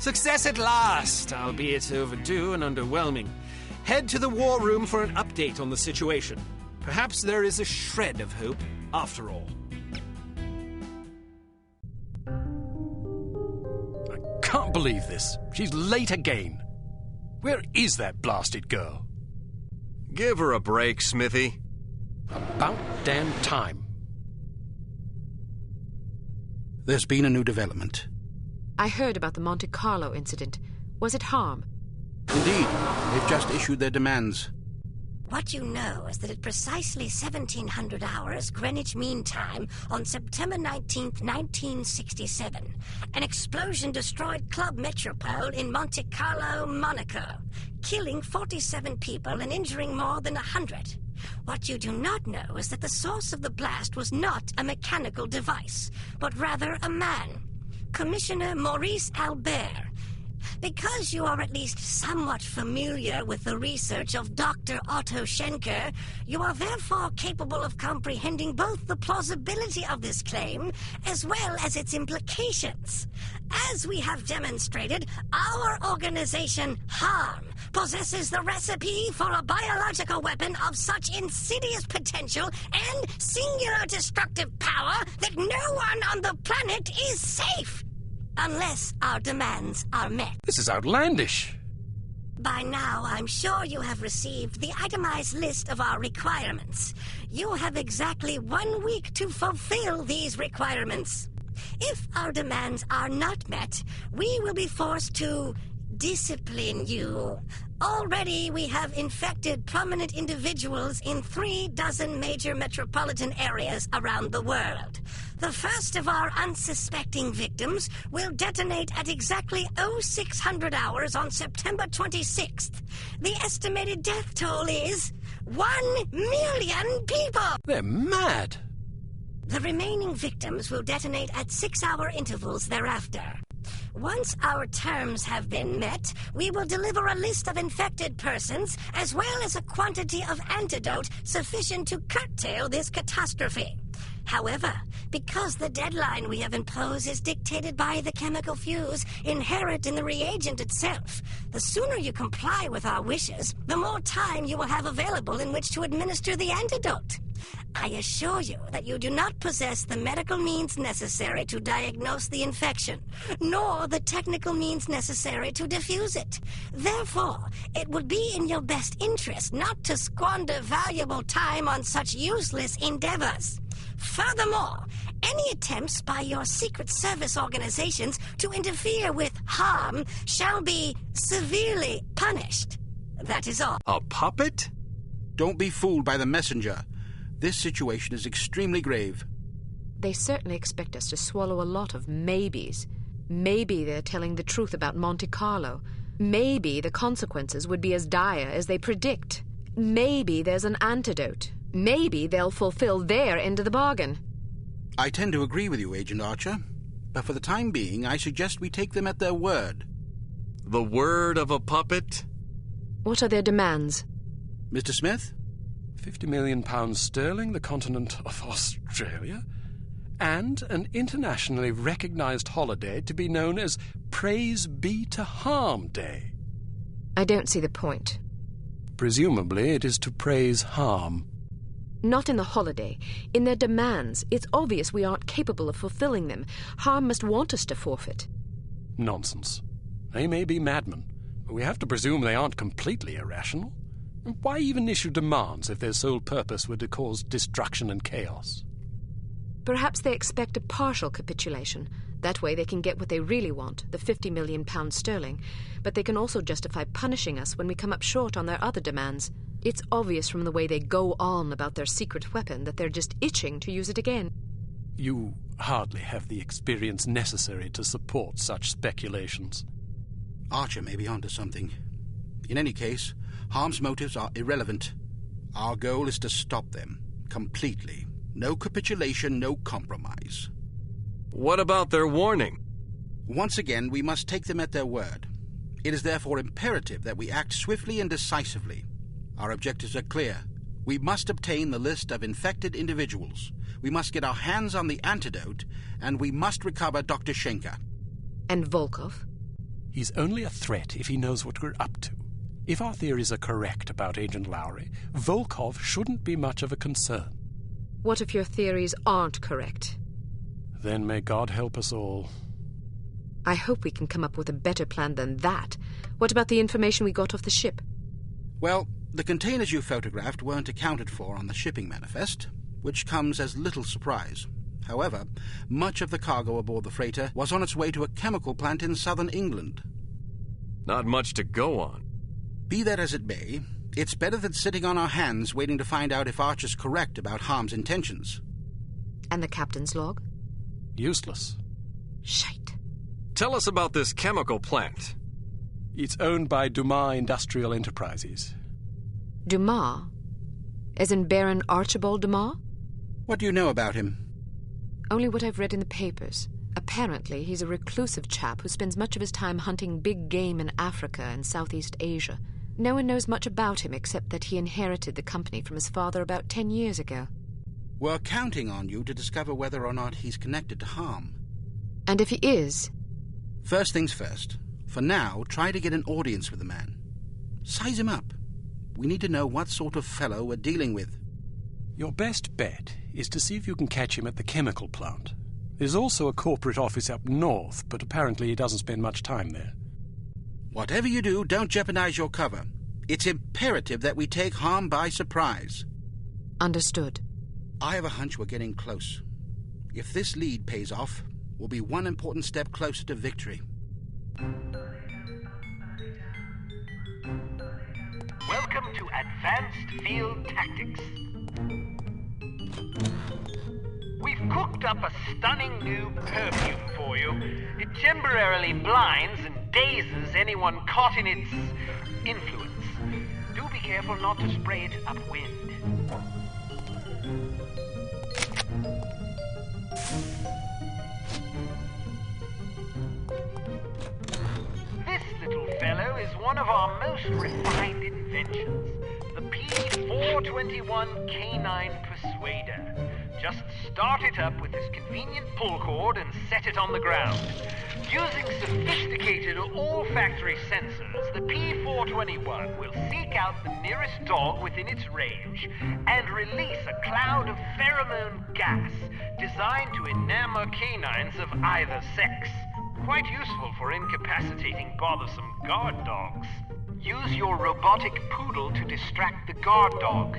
Success at last, albeit overdue and underwhelming. Head to the war room for an update on the situation. Perhaps there is a shred of hope after all. I can't believe this. She's late again. Where is that blasted girl? Give her a break, Smithy. About damn time. There's been a new development. I heard about the Monte Carlo incident. Was it harm? Indeed, they've just issued their demands. What you know is that at precisely 1700 hours Greenwich Mean Time on September 19th, 1967, an explosion destroyed Club Metropole in Monte Carlo, Monaco, killing 47 people and injuring more than 100. What you do not know is that the source of the blast was not a mechanical device, but rather a man, Commissioner Maurice Albert. Because you are at least somewhat familiar with the research of Dr. Otto Schenker, you are therefore capable of comprehending both the plausibility of this claim as well as its implications. As we have demonstrated, our organization, HARM, possesses the recipe for a biological weapon of such insidious potential and singular destructive power that no one on the planet is safe. Unless our demands are met. This is outlandish. By now, I'm sure you have received the itemized list of our requirements. You have exactly 1 week to fulfill these requirements. If our demands are not met, we will be forced to discipline you. Already, we have infected prominent individuals in 36 major metropolitan areas around the world. The first of our unsuspecting victims will detonate at exactly 0600 hours on September 26th. The estimated death toll is 1 million people! They're mad! The remaining victims will detonate at 6-hour intervals thereafter. Once our terms have been met, we will deliver a list of infected persons as well as a quantity of antidote sufficient to curtail this catastrophe. However, because the deadline we have imposed is dictated by the chemical fuse inherent in the reagent itself, the sooner you comply with our wishes, the more time you will have available in which to administer the antidote. I assure you that you do not possess the medical means necessary to diagnose the infection, nor the technical means necessary to diffuse it. Therefore, it would be in your best interest not to squander valuable time on such useless endeavors. Furthermore, any attempts by your secret service organizations to interfere with harm shall be severely punished. That is all. A puppet? Don't be fooled by the messenger. This situation is extremely grave. They certainly expect us to swallow a lot of maybes. Maybe they're telling the truth about Monte Carlo. Maybe the consequences would be as dire as they predict. Maybe there's an antidote. Maybe they'll fulfill their end of the bargain. I tend to agree with you, Agent Archer. But for the time being, I suggest we take them at their word. The word of a puppet? What are their demands? Mr. Smith? £50 million sterling, the continent of Australia, and an internationally recognized holiday to be known as Praise Be to Harm Day. I don't see the point. Presumably it is to praise harm. Not in the holiday. In their demands. It's obvious we aren't capable of fulfilling them. Harm must want us to forfeit. Nonsense. They may be madmen, but we have to presume they aren't completely irrational. Why even issue demands if their sole purpose were to cause destruction and chaos? Perhaps they expect a partial capitulation. That way they can get what they really want, the £50 million sterling. But they can also justify punishing us when we come up short on their other demands. It's obvious from the way they go on about their secret weapon that they're just itching to use it again. You hardly have the experience necessary to support such speculations. Archer may be onto something. In any case, Harm's motives are irrelevant. Our goal is to stop them, completely. No capitulation, no compromise. What about their warning? Once again, we must take them at their word. It is therefore imperative that we act swiftly and decisively. Our objectives are clear. We must obtain the list of infected individuals. We must get our hands on the antidote, and we must recover Dr. Schenker. And Volkov? He's only a threat if he knows what we're up to. If our theories are correct about Agent Lowry, Volkov shouldn't be much of a concern. What if your theories aren't correct? Then may God help us all. I hope we can come up with a better plan than that. What about the information we got off the ship? Well, the containers you photographed weren't accounted for on the shipping manifest, which comes as little surprise. However, much of the cargo aboard the freighter was on its way to a chemical plant in southern England. Not much to go on. Be that as it may, it's better than sitting on our hands waiting to find out if Archer's correct about Harm's intentions. And the captain's log? Useless. Shite. Tell us about this chemical plant. It's owned by Dumas Industrial Enterprises. Dumas? As in Baron Archibald Dumas? What do you know about him? Only what I've read in the papers. Apparently, he's a reclusive chap who spends much of his time hunting big game in Africa and Southeast Asia. No one knows much about him except that he inherited the company from his father about 10 years ago. We're counting on you to discover whether or not he's connected to Harm. And if he is? First things first. For now, try to get an audience with the man. Size him up. We need to know what sort of fellow we're dealing with. Your best bet is to see if you can catch him at the chemical plant. There's also a corporate office up north, but apparently he doesn't spend much time there. Whatever you do, don't jeopardize your cover. It's imperative that we take Harm by surprise. Understood. I have a hunch we're getting close. If this lead pays off, we'll be one important step closer to victory. Welcome to Advanced Field Tactics. We've cooked up a stunning new perfume for you. It temporarily blinds and dazes anyone caught in its influence. Do be careful not to spray it upwind. This little fellow is one of our most refined inventions, the P421 Canine Persuader. Just start it up with this convenient pull cord and set it on the ground. Using sophisticated olfactory sensors, the P421 will seek out the nearest dog within its range and release a cloud of pheromone gas designed to enamor canines of either sex. Quite useful for incapacitating bothersome guard dogs. Use your robotic poodle to distract the guard dog.